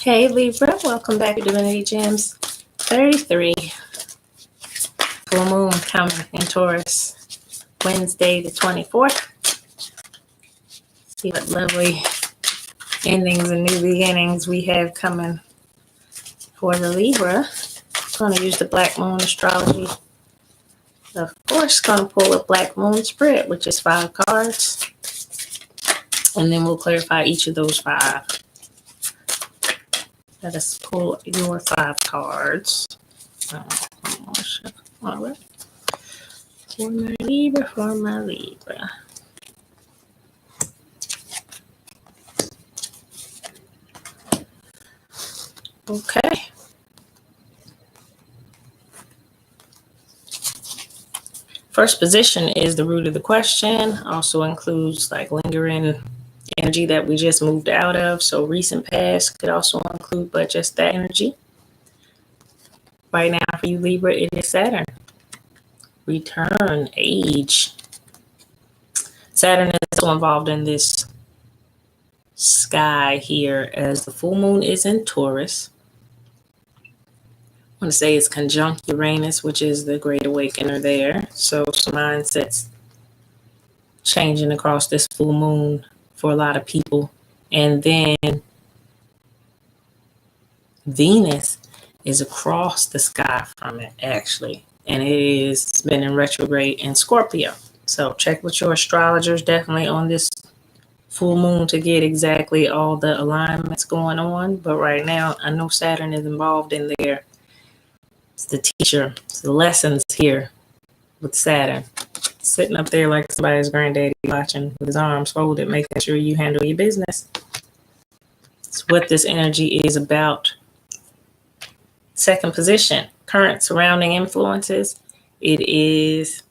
Hey Libra, welcome back to Divinity Gems 33. Full moon coming in Taurus, Wednesday the 24th. See what lovely endings and new beginnings we have coming for the Libra. I'm going to use the Black Moon astrology. Of course, going to pull a Black Moon spread, which is 5 cards. And then we'll clarify each of those 5. Let us pull your 5 cards. All right. For my Libra. Okay. First position is the root of the question. Also includes like lingering energy that we just moved out of. So recent past could also include, but just that energy. Right now for you Libra, it is Saturn. Return, age. Saturn is also involved in this sky here as the full moon is in Taurus. I want to say it's conjunct Uranus, which is the great awakener there. So some mindsets changing across this full moon for a lot of people. And then Venus is across the sky from it, actually. And it's been in retrograde in Scorpio. So check with your astrologers definitely on this full moon to get exactly all the alignments going on. But right now, I know Saturn is involved in there. It's the teacher. It's the lessons here with Saturn. Sitting up there like somebody's granddaddy watching with his arms folded, making sure you handle your business. It's what this energy is about. Second position, current surrounding influences. It is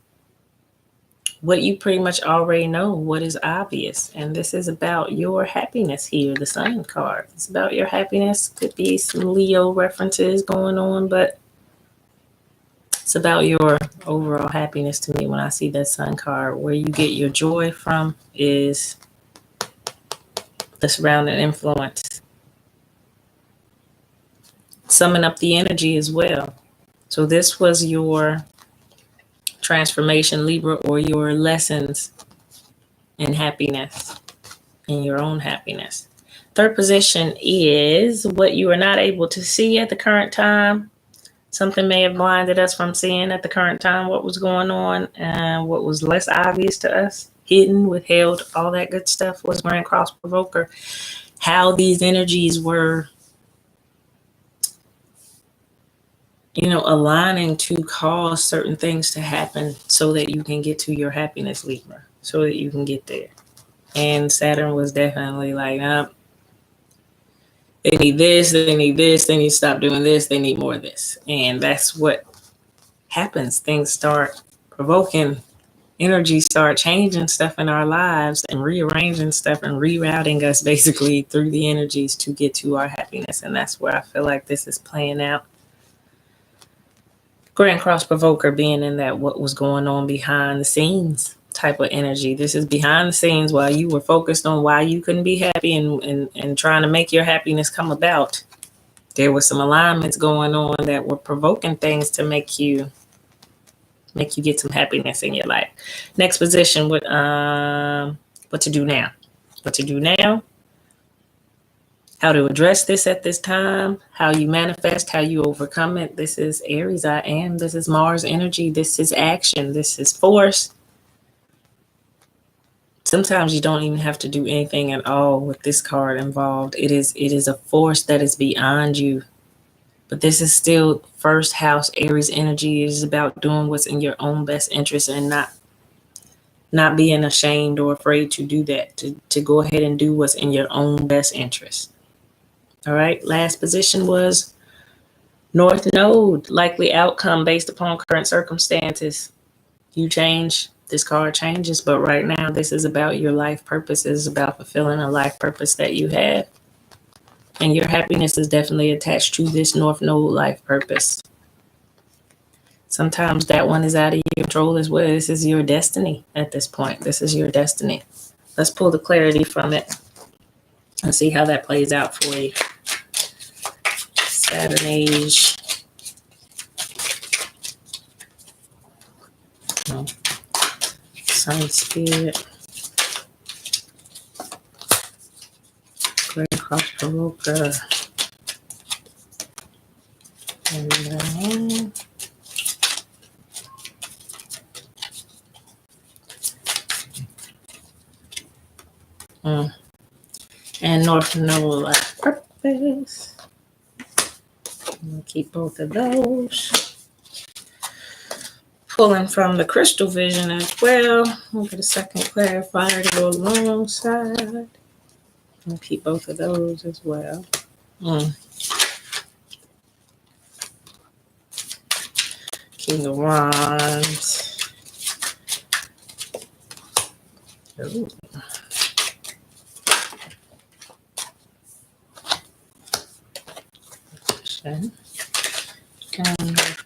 what you pretty much already know, what is obvious. And this is about your happiness here, the Sun card. It's about your happiness. Could be some Leo references going on, but it's about your overall happiness to me when I see that Sun card. Where you get your joy from is the surrounding influence. Summing up the energy as well. So this was your transformation, Libra, or your lessons in happiness, in your own happiness. Third position is what you are not able to see at the current time. Something may have blinded us from seeing at the current time what was going on, and what was less obvious to us, hidden, withheld, all that good stuff was Grand Cross Provoker. How these energies were, aligning to cause certain things to happen so that you can get to your happiness, Libra, so that you can get there. And Saturn was definitely like, they need this, they need this, they need to stop doing this, they need more of this. And that's what happens. Things start provoking, energy start changing stuff in our lives and rearranging stuff and rerouting us basically through the energies to get to our happiness. And that's where I feel like this is playing out. Grand Cross Provoker being in that what was going on behind the scenes type of energy. This is behind the scenes while you were focused on why you couldn't be happy and trying to make your happiness come about. There were some alignments going on that were provoking things to make you get some happiness in your life. Next position, what to do now? What to do now? How to address this at this time, how you manifest, how you overcome it. This is Aries, I am. This is Mars energy. This is action. This is force. Sometimes you don't even have to do anything at all with this card involved. It is a force that is beyond you. But this is still first house Aries energy. It is about doing what's in your own best interest and not being ashamed or afraid to do that, to go ahead and do what's in your own best interest. All right, last position was North Node, likely outcome based upon current circumstances. You change, this card changes, but right now this is about your life purpose. It is about fulfilling a life purpose that you have. And your happiness is definitely attached to this North Node life purpose. Sometimes that one is out of your control as well. This is your destiny at this point. This is your destiny. Let's pull the clarity from it and see how that plays out for you. Saturn age. Sun spirit. Great cross provoker. And then and North Node Life Purpose. I'm gonna keep both of those. Pulling from the crystal vision as well. We'll get a second clarifier to go alongside. I'm gonna keep both of those as well. King of Wands. Ooh.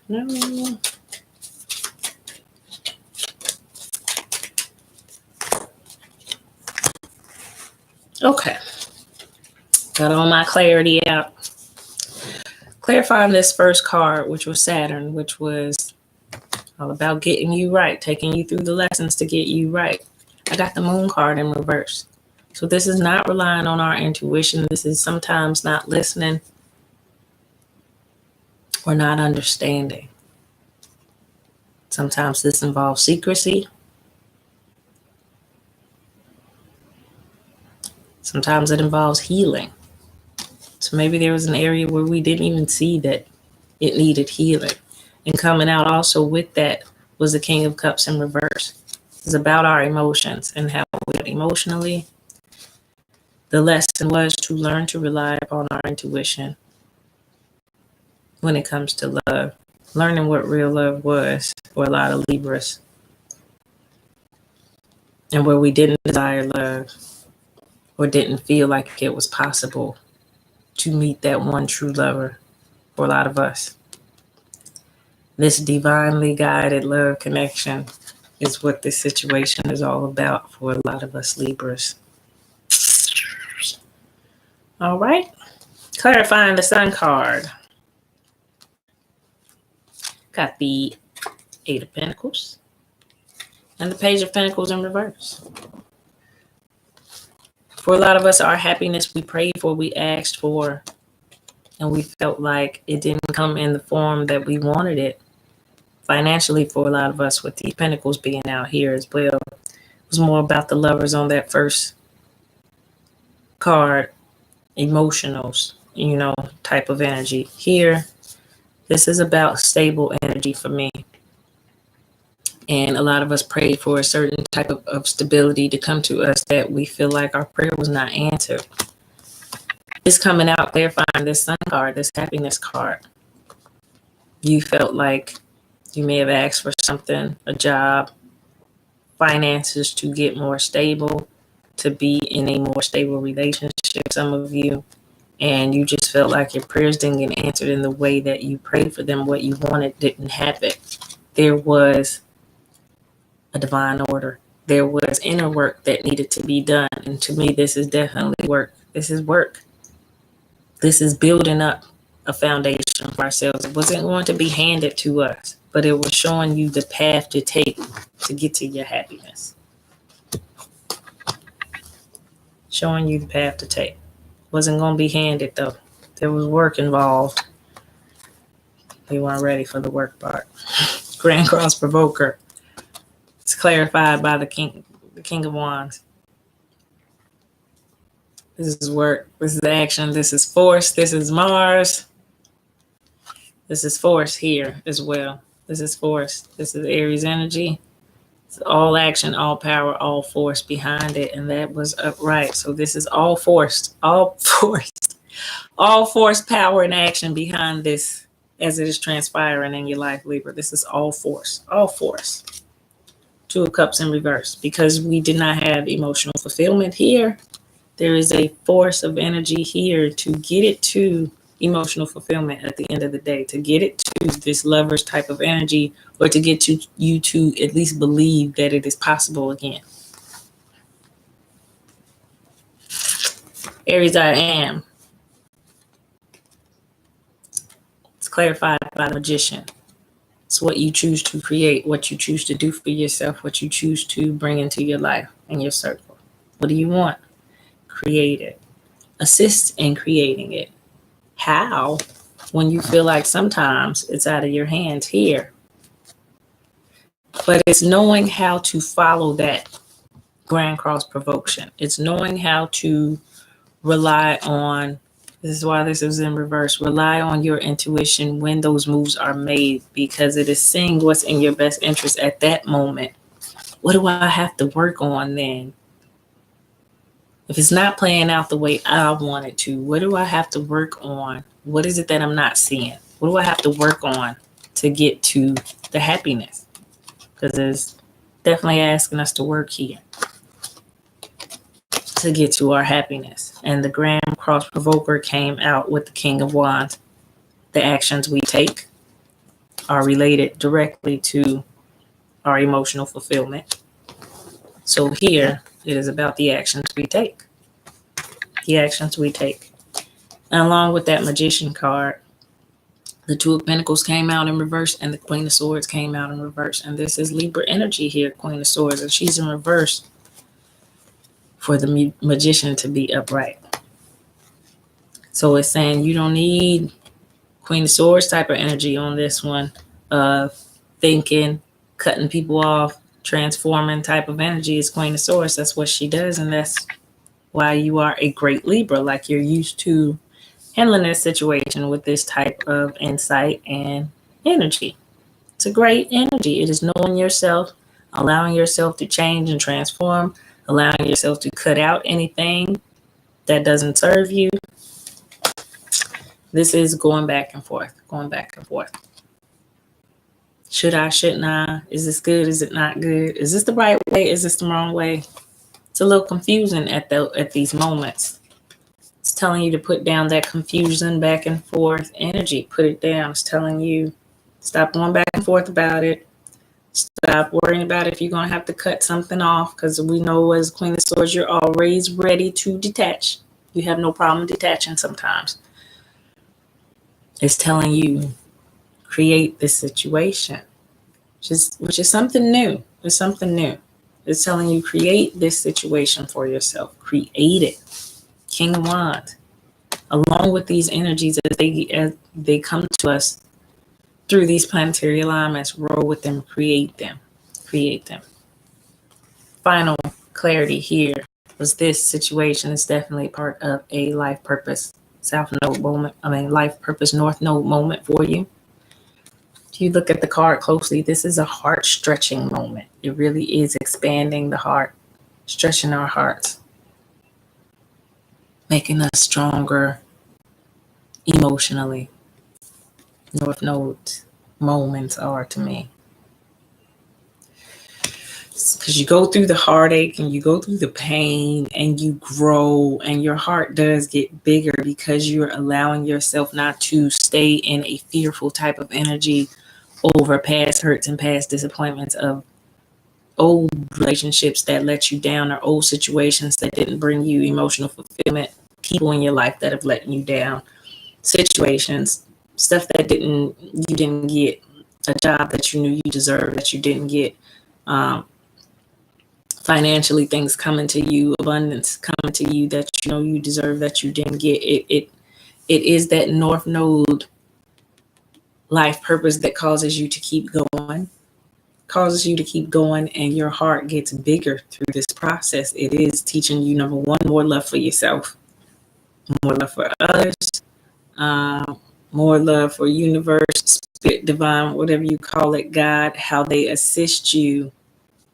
No. Okay. Got all my clarity out. Clarifying this first card, which was Saturn, which was all about getting you right, taking you through the lessons to get you right. I got the Moon card in reverse. So this is not relying on our intuition. This is sometimes not listening or not understanding. Sometimes this involves secrecy. Sometimes it involves healing. So maybe there was an area where we didn't even see that it needed healing. And coming out also with that was the King of Cups in reverse. It's about our emotions and how we are emotionally. The lesson was to learn to rely upon our intuition when it comes to love. Learning what real love was for a lot of Libras. And where we didn't desire love or didn't feel like it was possible to meet that one true lover for a lot of us. This divinely guided love connection is what this situation is all about for a lot of us Libras. All right. Clarifying the Sun card. Got the Eight of Pentacles and the Page of Pentacles in reverse. For a lot of us, our happiness we prayed for, we asked for, and we felt like it didn't come in the form that we wanted it. Financially, for a lot of us, with the Pentacles being out here as well, it was more about the Lovers on that first card, emotionals, type of energy. Here, this is about stable energy for me. And a lot of us prayed for a certain type of stability to come to us that we feel like our prayer was not answered. It's coming out clarifying this Sun card, this happiness card. You felt like you may have asked for something, a job, finances to get more stable, to be in a more stable relationship, some of you. And you just felt like your prayers didn't get answered in the way that you prayed for them. What you wanted didn't happen. There was a divine order. There was inner work that needed to be done. And to me, this is definitely work. This is work. This is building up a foundation for ourselves. It wasn't going to be handed to us, but it was showing you the path to take to get to your happiness. Showing you the path to take. Wasn't going to be handed though. There was work involved. They weren't ready for the work part. Grand Cross Provoker. It's clarified by the King of Wands. This is work. This is action. This is force. This is Mars. This is force here as well. This is force. This is Aries energy. It's all action, all power, all force behind it. And that was upright. So this is all forced. All forced. All force, power, and action behind this as it is transpiring in your life, Libra. This is all force. All force. Two of Cups in reverse. Because we did not have emotional fulfillment here, there is a force of energy here to get it to emotional fulfillment at the end of the day, to get it to this Lovers type of energy, or to get to you to at least believe that it is possible again. Aries, I am. clarified by the Magician. It's what you choose to create, what you choose to do for yourself, what you choose to bring into your life and your circle. What do you want? Create it. Assist in creating it. How? When you feel like sometimes it's out of your hands here. But it's knowing how to follow that Grand Cross provocation. It's knowing how to rely on, this is why this is in reverse, rely on your intuition when those moves are made, because it is seeing what's in your best interest at that moment. What do I have to work on then? If it's not playing out the way I want it to, what do I have to work on? What is it that I'm not seeing? What do I have to work on to get to the happiness? Because it's definitely asking us to work here to get to our happiness. And the Grand Cross Provoker came out with the King of Wands. The actions we take are related directly to our emotional fulfillment. So here, it is about the actions we take. The actions we take. And along with that Magician card, the Two of Pentacles came out in reverse and the Queen of Swords came out in reverse. And this is Libra energy here, Queen of Swords. And she's in reverse for the Magician to be upright. So it's saying you don't need Queen of Swords type of energy on this one of thinking, cutting people off, transforming type of energy is Queen of Swords. That's what she does. And that's why you are a great Libra. Like you're used to handling this situation with this type of insight and energy. It's a great energy. It is knowing yourself, allowing yourself to change and transform, allowing yourself to cut out anything that doesn't serve you. This is going back and forth, going back and forth. Should I, shouldn't I? Is this good? Is it not good? Is this the right way? Is this the wrong way? It's a little confusing at these moments. It's telling you to put down that confusion, back and forth energy. Put it down. It's telling you stop going back and forth about it. Stop worrying about if you're going to have to cut something off, because we know as Queen of Swords, you're always ready to detach. You have no problem detaching sometimes. It's telling you create this situation, which is something new. It's something new. It's telling you create this situation for yourself. Create it. King of Wands. Along with these energies as they come to us through these planetary alignments, roll with them, create them. Create them. Final clarity here was this situation is definitely part of a life purpose South Node moment. Life purpose North Node moment for you. If you look at the card closely, this is a heart stretching moment. It really is expanding the heart, stretching our hearts, making us stronger emotionally. North Node moments are to me. Because you go through the heartache and you go through the pain and you grow and your heart does get bigger because you're allowing yourself not to stay in a fearful type of energy over past hurts and past disappointments of old relationships that let you down or old situations that didn't bring you emotional fulfillment, people in your life that have let you down, situations, stuff that you didn't get, a job that you knew you deserved that you didn't get, financially things coming to you, abundance coming to you that you know you deserve that you didn't get. It is that North Node life purpose that causes you to keep going, and your heart gets bigger through this process. It is teaching you, number one, more love for yourself, more love for others, more love for universe, spirit, divine, whatever you call it, God, how they assist you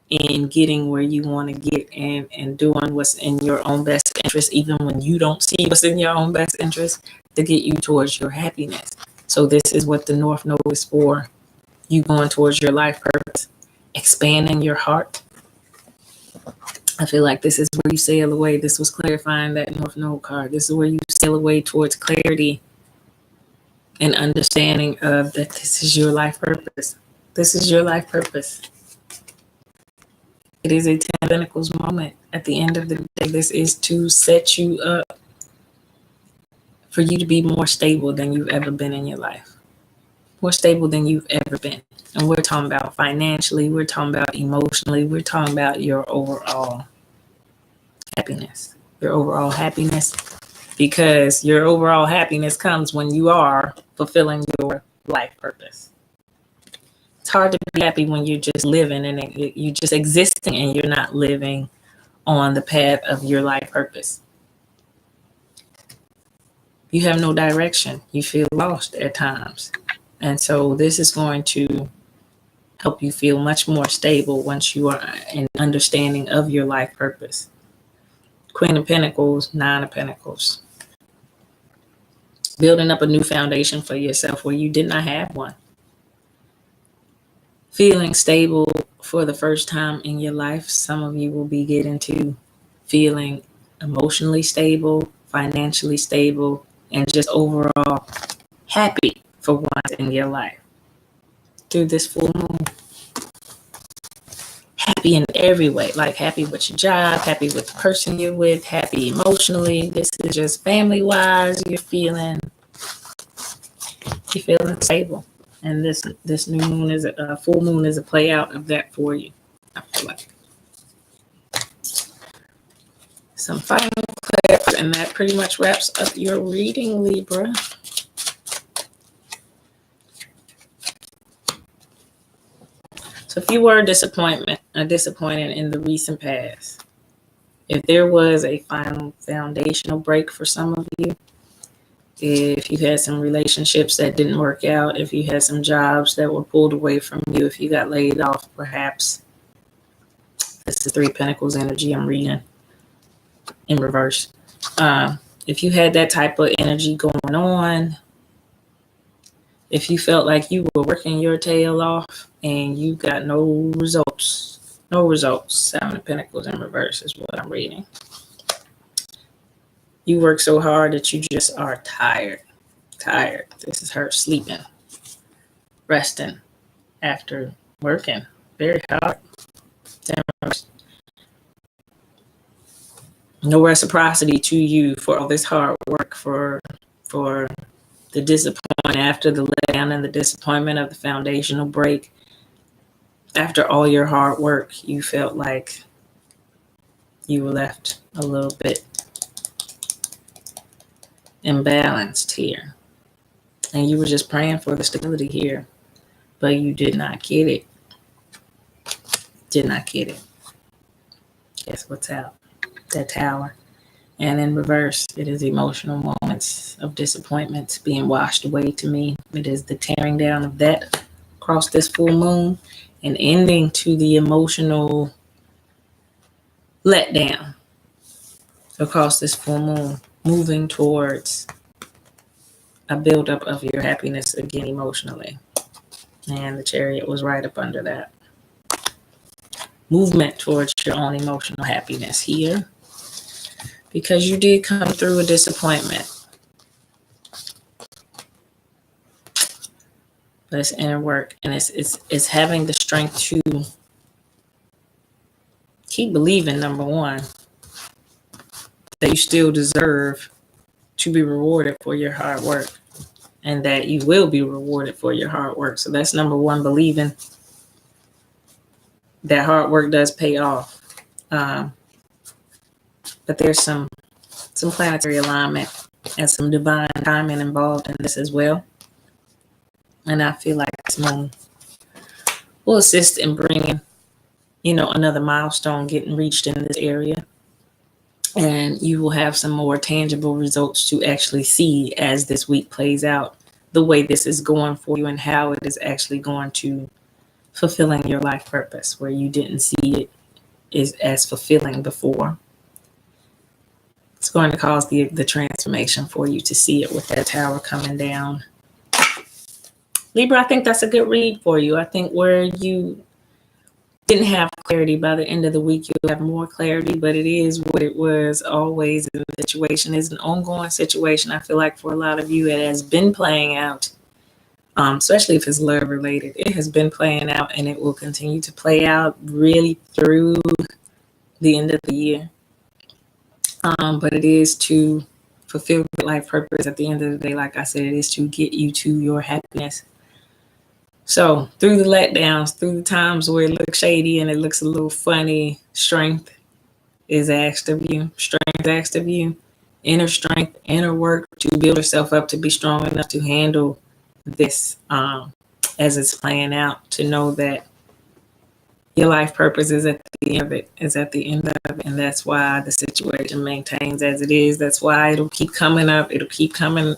in getting where you want to get and doing what's in your own best interest, even when you don't see what's in your own best interest, to get you towards your happiness. So this is what the North Node is for. You going towards your life purpose, expanding your heart. I feel like this is where you sail away. This was clarifying that North Node card. This is where you sail away towards clarity and understanding of that this is your life purpose. This is your life purpose. It is a 10 of Pentacles moment. At the end of the day, this is to set you up for you to be more stable than you've ever been in your life. more stable than you've ever been. And we're talking about financially, we're talking about emotionally, we're talking about your overall happiness. Your overall happiness, because your overall happiness comes when you are fulfilling your life purpose. It's hard to be happy when you're just living and you're just existing and you're not living on the path of your life purpose. You have no direction. You feel lost at times. And so this is going to help you feel much more stable once you are in understanding of your life purpose. Queen of Pentacles, Nine of Pentacles. Building up a new foundation for yourself where you did not have one. Feeling stable for the first time in your life. Some of you will be getting to feeling emotionally stable, financially stable, and just overall happy for once in your life. Through this full moon. Happy in every way, like happy with your job, happy with the person you're with, happy emotionally. This is just family wise, you're feeling stable. And this new moon is a full moon is a play out of that for you. I feel like some final clarity, and that pretty much wraps up your reading, Libra. So if you were disappointed in the recent past, if there was a final foundational break for some of you, if you had some relationships that didn't work out, if you had some jobs that were pulled away from you, if you got laid off, perhaps. This is Three of Pentacles energy I'm reading in reverse. If you had that type of energy going on, if you felt like you were working your tail off and you got no results, Seven of Pentacles in reverse is what I'm reading. You work so hard that you just are tired. This is her sleeping, resting after working very hard. No reciprocity to you for all this hard work, for the disappointment after the letdown and the disappointment of the foundational break. After all your hard work, you felt like you were left a little bit imbalanced here. And you were just praying for the stability here, but you did not get it. Guess what's out? That Tower. And in reverse, it is emotional moments of disappointment being washed away to me. It is the tearing down of that across this full moon and ending to the emotional letdown across this full moon, moving towards a buildup of your happiness again emotionally. And the Chariot was right up under that. Movement towards your own emotional happiness here. Because you did come through a disappointment. But it's inner work, and it's having the strength to keep believing, number one, that you still deserve to be rewarded for your hard work, and that you will be rewarded for your hard work. So that's number one, believing that hard work does pay off. But there's some planetary alignment and some divine timing involved in this as well. And I feel like this moon will assist in bringing, another milestone getting reached in this area. And you will have some more tangible results to actually see as this week plays out, the way this is going for you and how it is actually going to fulfilling your life purpose, where you didn't see it as fulfilling before. It's going to cause the transformation for you to see it with that Tower coming down. Libra, I think that's a good read for you. I think where you didn't have clarity, by the end of the week, you'll have more clarity, but it is what it was always. The situation is an ongoing situation. I feel like for a lot of you, it has been playing out, especially if it's love related. It has been playing out, and it will continue to play out really through the end of the year. But it is to fulfill your life purpose at the end of the day. Like I said, it is to get you to your happiness. So through the letdowns, through the times where it looks shady and it looks a little funny, strength is asked of you. Strength is asked of you. Inner strength, inner work to build yourself up to be strong enough to handle this as it's playing out, to know that your life purpose is at the end of it, and that's why the situation maintains as it is. That's why it'll keep coming up. It'll keep coming,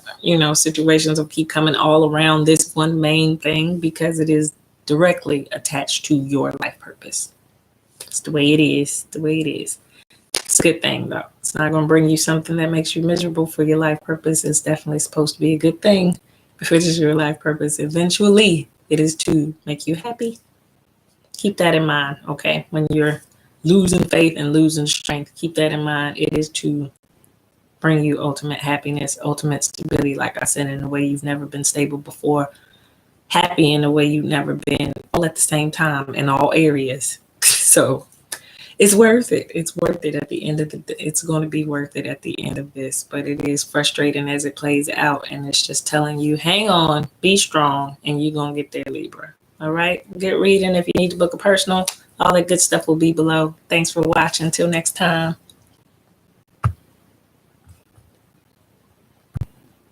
situations will keep coming all around this one main thing, because it is directly attached to your life purpose. It's the way it is, It's a good thing, though. It's not going to bring you something that makes you miserable for your life purpose. It's definitely supposed to be a good thing. If it is your life purpose, eventually it is to make you happy. Keep that in mind, okay? When you're losing faith and losing strength, keep that in mind. It is to bring you ultimate happiness, ultimate stability, like I said, in a way you've never been stable before, happy in a way you've never been, all at the same time in all areas. So it's worth it. It's worth it at the end of it's going to be worth it at the end of this, but it is frustrating as it plays out. And it's just telling you, hang on, be strong, and you're going to get there, Libra. All right. Get reading. If you need to book a personal, all that good stuff will be below. Thanks for watching. Until next time.